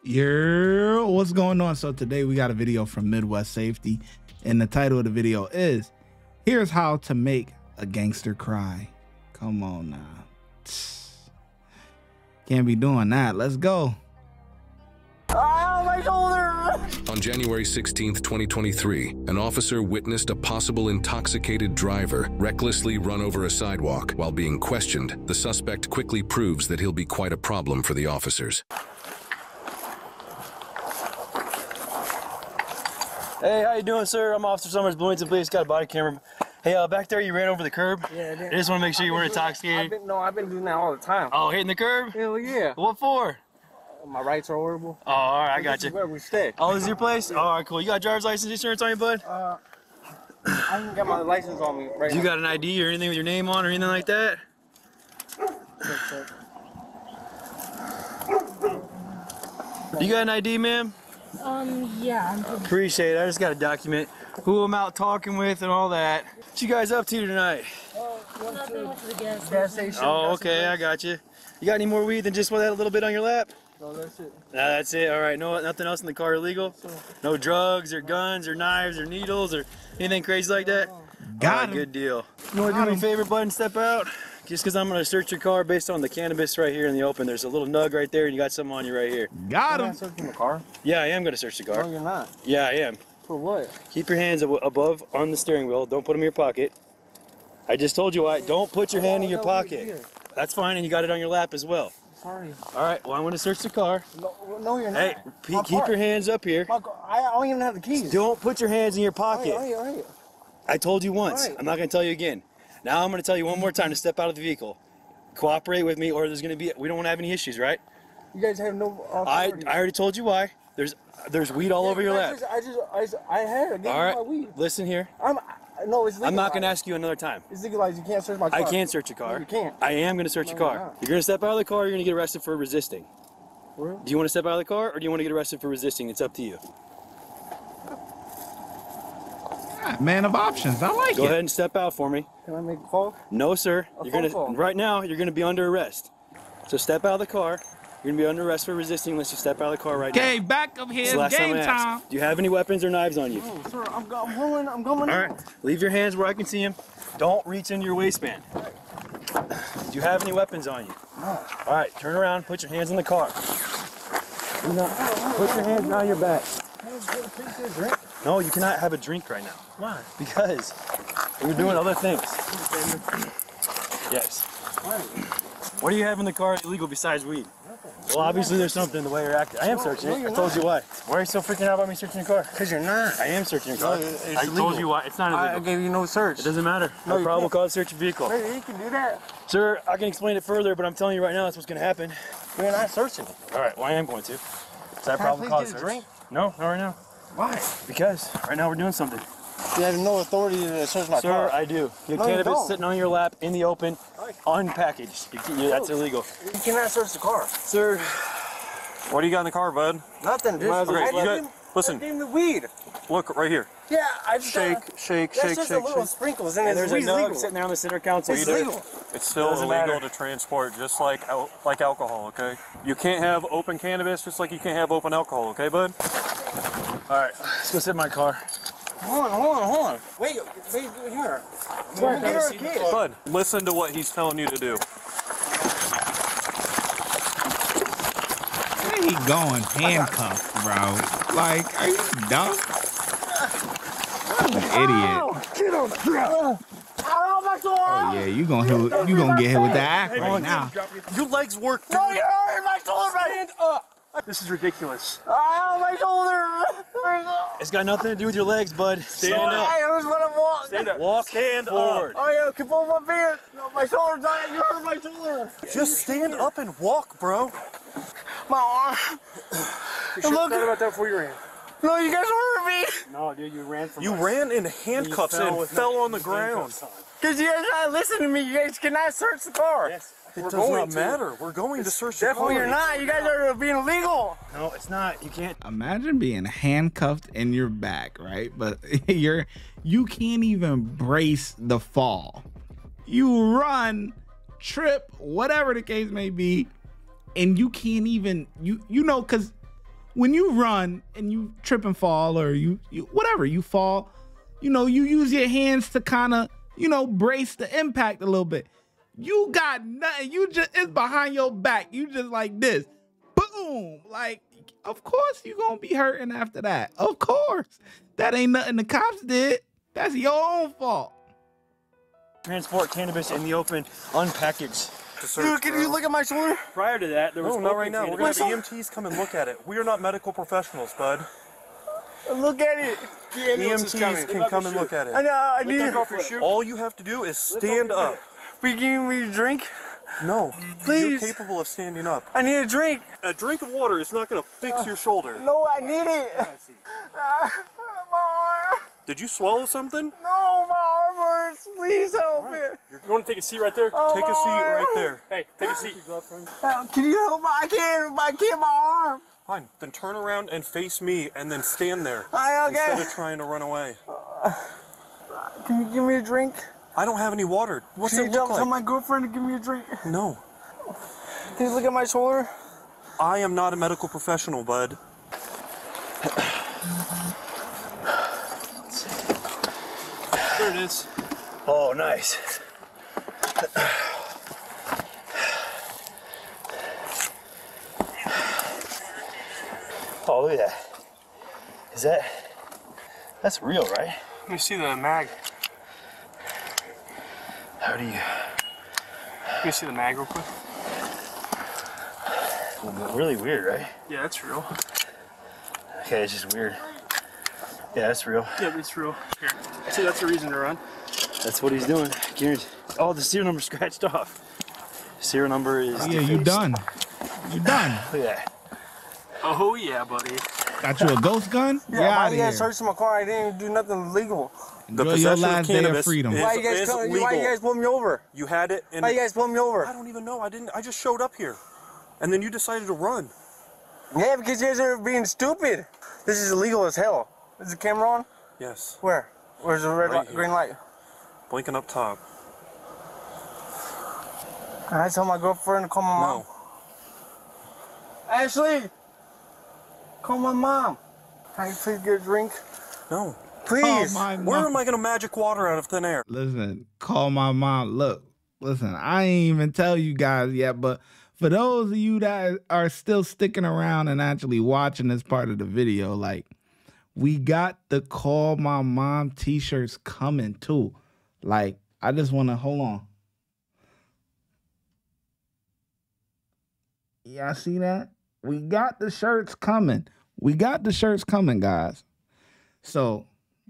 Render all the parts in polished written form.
What's going on? So today we got a video from Midwest Safety, and the title of the video is "Here's How to Make a Gangster Cry." Come on now, can't be doing that. Let's go. Oh, my shoulder! On January 16th, 2023, an officer witnessed a possible intoxicated driver recklessly run over a sidewalk. While being questioned, the suspect quickly proves that he'll be quite a problem for the officers. Hey, how you doing, sir? I'm Officer Summers, Bloomington Police. Got a body camera. Hey, back there, you ran over the curb? Yeah, I did. I just want to make sure you weren't intoxicated. I've been doing that all the time. Oh, hitting the curb? Hell yeah. What for? My rights are horrible. Oh, all right, I got you. This is where we stay. Oh, this is your place? Oh, all right, cool. You got driver's license insurance on you, bud? I ain't got my license on me right Do you got an ID or anything with your name on or anything like that? You got an ID, ma'am? Yeah. Appreciate it. I just got a document who I'm out talking with and all that. What you guys up to tonight? Nothing with the gas station. Oh, okay, I got you. You got any more weed than just that a little bit on your lap? No, that's it. Nah, that's it. All right. No, nothing else in the car illegal? No drugs or guns or knives or needles or anything crazy like that? Got him. Good deal. You want to do me a favor, bud, and step out? Just because I'm going to search your car based on the cannabis right here in the open. There's a little nug right there, and you got something on you right here. Got You're him. not searching the car? Yeah, I am going to search the car. No, you're not. Yeah, I am. For what? Keep your hands above on the steering wheel. Don't put them in your pocket. I just told you why. Don't put your hand in your pocket. That's fine, and you got it on your lap as well. Sorry. All right, well, I'm going to search the car. No, you're not. Hey, keep your hands up here. I don't even have the keys. Don't put your hands in your pocket. All right. I told you once. All right. I'm not going to tell you again. Now I'm going to tell you one more time to step out of the vehicle. Cooperate with me, or there's going to be. We don't want to have any issues, right? You guys have no I authority. already told you why. There's weed all over your lap. I had it. All right. My weed. Listen here. No, it's legalized. I'm not going to ask you another time. It's legalized. You can't search my car. I can't search your car. No, you can't. I am going to search your No, car. you're not. You're going to step out of the car. You're going to get arrested for resisting. Where? Do you want to step out of the car, or do you want to get arrested for resisting? It's up to you. Man of options. I like it. Go ahead and step out for me. Can I make a call? No, sir. A You're phone gonna call. right now. You're gonna be under arrest. So step out of the car. You're gonna be under arrest for resisting. Let's just step out of the car right now. Okay, back up here. It's the last Game time I asked. time. Do you have any weapons or knives on you? No, sir. I'm going. I'm going. All right. Leave your hands where I can see them. Don't reach into your waistband. Do you have any weapons on you? No. All right. Turn around. Put your hands in the car. Put your hands behind your back. No, you cannot have a drink right now. Why? Because we're doing other things. Yes. What do you have in the car illegal besides weed? Well, obviously there's something in the way you're acting. I am searching it. I told you why. Why are you so freaking out about me searching your car? Because you're not. I am searching your car. No, it's I illegal. told you why. It's not I illegal. gave you no search. It doesn't matter. No, No you problem. can't. Call search your vehicle. Hey, you can do that. Sir, I can explain it further, but I'm telling you right now that's what's going to happen. We're not searching it. All right. Well, I am going to. Is that a problem? please Call get a search. drink? No, not right now. Why? Because right now we're doing something. You have no authority to search my Sir, car. I do. You have No, you cannabis don't. sitting on your lap in the open, unpackaged. That's illegal. You cannot search the car. Sir, What do you got in the car, bud? Nothing. Just, Okay, you got- I listen. gave him the weed. Look right here. Yeah, I just Shake, got, shake, That's shake, just shake, a little shake. sprinkles, and and it's there's a weed's nug legal. sitting there on the center console. It's Either- legal. It's still Doesn't illegal matter. to transport, just like alcohol. Okay. You can't have open cannabis, just like you can't have open alcohol. Okay, bud. All right, let's go sit in my car. Hold on. Wait here. Sorry, Get her a kid. Bud, listen to what he's telling you to do. Where he going handcuffed, bro? Like, are you dumb? What an idiot. Get him. Oh, my sword. Oh yeah, you gonna get hit with that act right now. Your legs work. No, you're hurting my shoulder. My hand up. This is ridiculous. Oh, my shoulder. It's got nothing to do with your legs, bud. Stand up. I was gonna walk. Stand up. Walk Stand forward. Oh, yeah, keep on my beard. No, my shoulder's dying. You hurt my shoulder. Just stand up and walk, bro. My arm. Look about that before you ran. No, you guys hurt me. No, dude, you ran from You us. ran in handcuffs You fell and with fell no on the ground. handcuffs on. Because you guys not listening to me. You guys cannot search the car. Yes. It We're does going not to. matter. We're going to search the No, car. you're not. You guys are being illegal. No, it's not. You can't. Imagine being handcuffed in your back, right? But you can't even brace the fall. You run, trip, whatever the case may be, and you can't even you know, because when you run and you trip and fall, or you whatever, you fall, you know, you use your hands to kind of, you know, brace the impact a little bit. You got nothing. You just, it's behind your back. You just like this. Boom. Like, of course you gonna be hurting after that. Of course. That ain't nothing the cops did. That's your own fault. Transport cannabis in the open, unpackaged. Dude, can you look at my shoulder? Prior to that, there was No, not right now. We're gonna have cannabis. EMTs come and look at it. We are not medical professionals, bud. Look at it. The ambulance is coming. EMTs can come and look at I it. know, I need Take it. off your shoe. All you have to do is stand up. Will you give me a drink? No, Please. you're capable of standing up. I need a drink. A drink of water is not gonna fix your shoulder. No, I need it. My arm. Did you swallow something? No, my arm hurts. Please help me. You want to take a seat right there? Oh, Take a seat right there. Hey, take a seat. Can you help me? I can't, my arm. Fine, then turn around and face me and then stand there. Okay. Instead of trying to run away. Can you give me a drink? I don't have any water. What's Can it you look tell like? my girlfriend to give me a drink? No. Can you look at my shoulder? I am not a medical professional, bud. There it is. Oh, nice. Oh, look at that. That's real, right? Let me see the mag. How do you? Let me see the mag real quick. Really weird, right? Yeah, that's real. Okay, it's just weird. Yeah, that's real. Yeah, it's real. Here. See, that's the reason to run. That's what he's doing. Guaranteed. Oh, the serial number scratched off. Serial number is. Yeah, you done. You done. Look at that. Oh, yeah, buddy. Got you a ghost gun? Yeah, Get why out you guys of here. searched my car? I didn't even do nothing illegal. The Enjoy your possession of last day of cannabis freedom. is- Why you guys legal. pull me over? You had it and Why you guys pull me over? I don't even know. I just showed up here. And then you decided to run. Yeah, because you guys are being stupid. This is illegal as hell. Is the camera on? Yes. Where? Where's the red Right light, here. green light? Blinking up top. Can I tell my girlfriend to call my mom? No. Ashley! Call my mom. Can I please get a drink? No. Please! Oh, my Where mom. am I gonna magic water out of thin air? Listen, call my mom. Look, listen, I ain't even tell you guys yet, but for those of you that are still sticking around and actually watching this part of the video, like, we got the Call My Mom t-shirts coming too. Like, I just want to, hold on. Y'all see that? We got the shirts coming. We got the shirts coming, guys. So,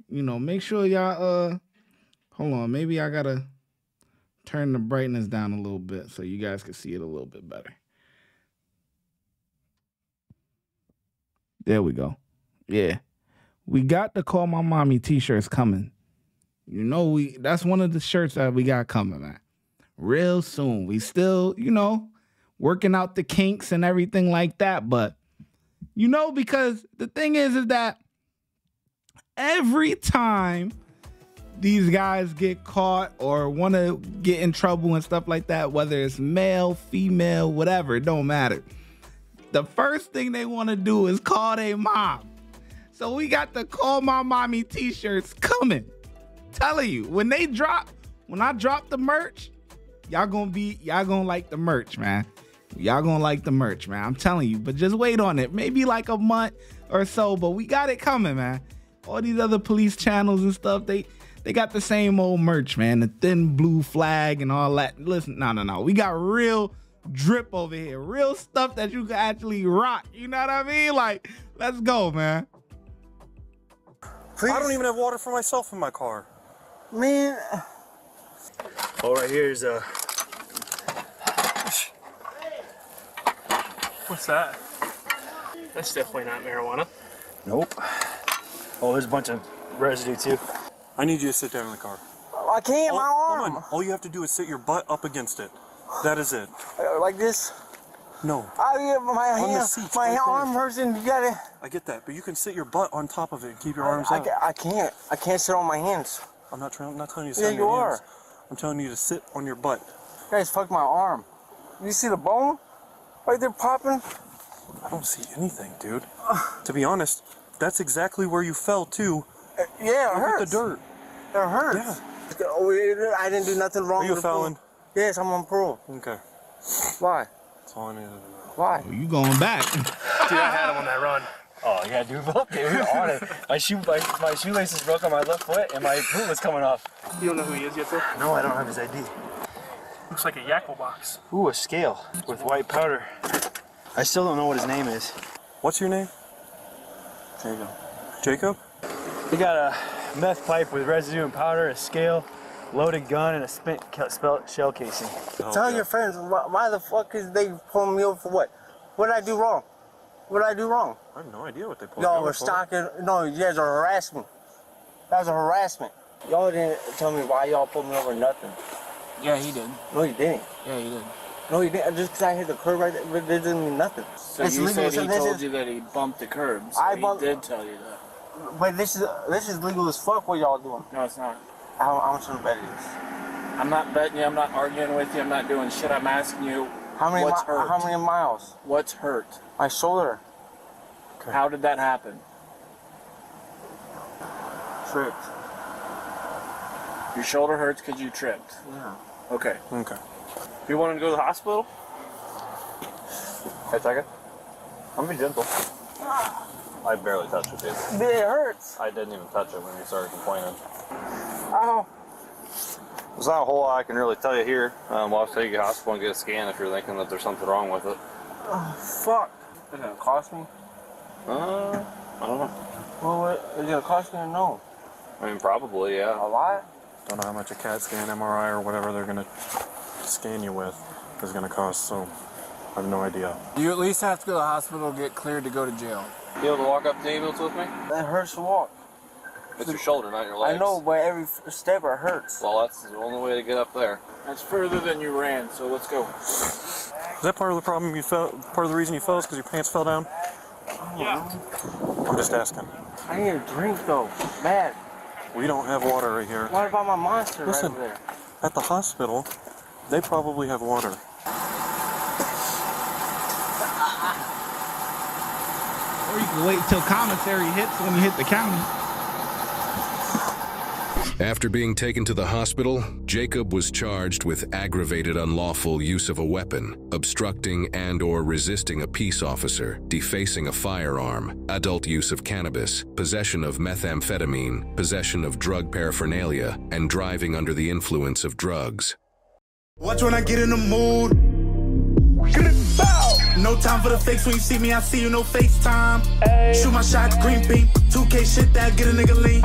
you know, make sure y'all, hold on. Maybe I got to turn the brightness down a little bit so you guys can see it a little bit better. There we go. Yeah. We got the Call My Mommy t-shirts coming. You know, that's one of the shirts that we got coming, man. Real soon. We still, you know, working out the kinks and everything like that. But, you know, because the thing is that every time these guys get caught or want to get in trouble and stuff like that, whether it's male, female, whatever, it don't matter. The first thing they want to do is call their mom. So we got the Call My Mommy t-shirts coming. Telling you, when I drop the merch, y'all gonna like the merch, man. Y'all gonna like the merch, man. I'm telling you, but just wait on it. Maybe like a month or so, but we got it coming, man. All these other police channels and stuff, they got the same old merch, man. The thin blue flag and all that. Listen, no. We got real drip over here. Real stuff that you can actually rock. You know what I mean? Like, let's go, man. Please? I don't even have water for myself in my car. Man. Oh, right here is What's that? That's definitely not marijuana. Nope. Oh, there's a bunch of residue too. I need you to sit down in the car. I can't, my Hold arm. on. All you have to do is sit your butt up against it. That is it. Like this. No. My On the hand, seats, my right arm there. hurts and you gotta. I get that, but you can sit your butt on top of it and keep your arms up. I can't sit on my hands. I'm not telling you to sit Yeah, on you your are. hands. I'm telling you to sit on your butt. You guys fucked my arm. You see the bone? Right there popping? I don't see anything, dude. To be honest, that's exactly where you fell too. Yeah, it hurts. With the dirt. It hurts. Yeah. I didn't do nothing wrong. Are you a felon? Yes, I'm on parole. Okay. Why? That's all I needed to know. Why? Oh, you going back? Dude, I had him on that run. Oh yeah, dude, look, dude, we were on it. My shoelaces broke on my left foot, and my boot was coming off. You don't know who he is yet, sir? No, I don't have his ID. Looks like a Yakko box. Ooh, a scale with white powder. I still don't know what his name is. What's your name? Jacob. Jacob? He got a meth pipe with residue and powder, a scale, loaded gun, and a spent shell casing. Tell your friends, why the fuck is they pulling me over for what? What did I do wrong? What did I do wrong? I have no idea what they pulled Y'all you were over for. stalking. No, you guys are harassing me. That was a harassment. Y'all didn't tell me why y'all pulled me over nothing. Yeah, he did. No, you didn't. Yeah, he did. No, you didn't. Just because I hit the curb right there, but it doesn't mean nothing. So you said he told you that he bumped the curb. So he did tell you that. But this is legal as fuck what y'all doing. No, it's not. How much of a bet it is? I'm not betting you. I'm not arguing with you. I'm not doing shit. I'm asking you, what's hurt? How many miles? What's hurt? My shoulder. Okay. How did that happen? Tripped. Your shoulder hurts because you tripped? Yeah. Okay. Okay. You want to go to the hospital? Hey, second. I'm gonna be gentle. I barely touched it, dude. It hurts. I didn't even touch it when you started complaining. Ow. There's not a whole lot I can really tell you here. We'll have to take you to the hospital and get a scan if you're thinking that there's something wrong with it. Oh, fuck. Is it gonna cost me? I don't know. Well, what, is it gonna cost me or no? I mean, probably, yeah. A lot? Don't know how much a CAT scan, MRI, or whatever they're gonna scan you with is gonna cost, so I have no idea. You at least have to go to the hospital to get cleared to go to jail. You able to walk up to the ambulance with me? That hurts to walk. It's your shoulder, not your legs. I know, but every step it hurts. Well, that's the only way to get up there. That's further than you ran, so let's go. Is that part of the problem you fell? Part of the reason you fell is because your pants fell down? Yeah. I'm just asking. I need a drink though, bad. We don't have water right here. What about my monster Listen, right over there? at the hospital, they probably have water. Or you can wait till commissary hits when you hit the county. After being taken to the hospital, Jacob was charged with aggravated unlawful use of a weapon, obstructing and/or resisting a peace officer, defacing a firearm, adult use of cannabis, possession of methamphetamine, possession of drug paraphernalia, and driving under the influence of drugs. Watch when I get in the mood. No time for the fakes. When you see me, I see you, no FaceTime. Shoot my shot, green beam. 2K shit that get a nigga lean.